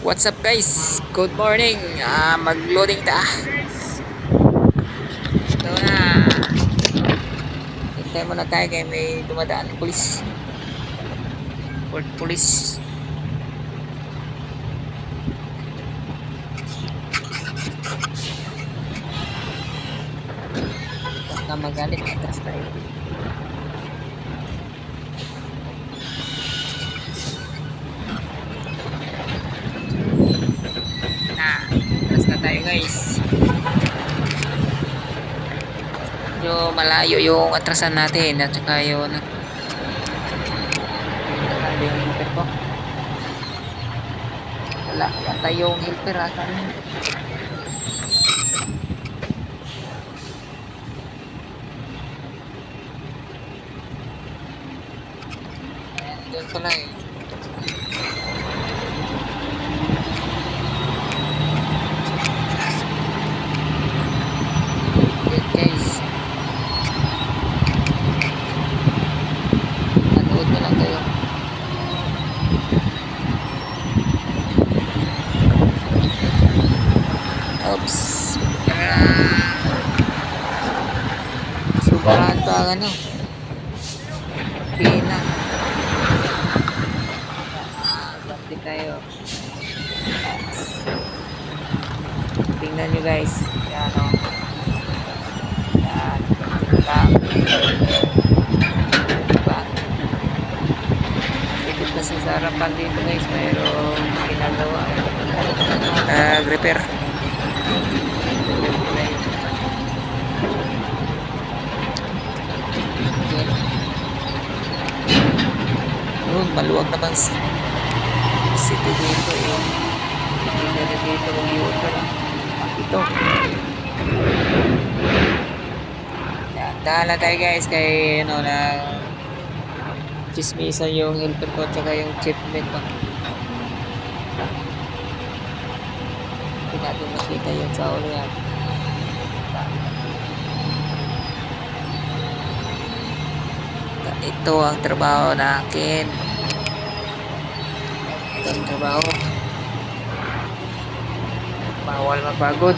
What's up guys? Good morning. Mag-loading ta. Ito na. Hintay mo na tayo kaya may dumadaan ng pulis. Port Police. Huwag na magalit. Atras tayo. Atras na tayo guys. Medyo malayo yung atrasan natin at saka yun yung helper ko. Wala yata yung helper ata. Doon pala eh. Okay guys. Manood na lang kayo. Oops. Subahan pa ang ano. Pina. Bati tayo. Tingnan nyo guys. Yan o. Yan. Diba? Ikot na sa harapan dito guys. Mayroong ginagawa. Nag-repair. Maluwag naman si city dito eh. Hindi na dito mag-iwater. Ito. Dahala tayo guys kay ano na chismisan yung helper ko at saka yung chipmate ko. Hindi natin makita yun sa ulo yan. Ito ang trabaho na akin. Ito ang trabaho. Bawal mapagod.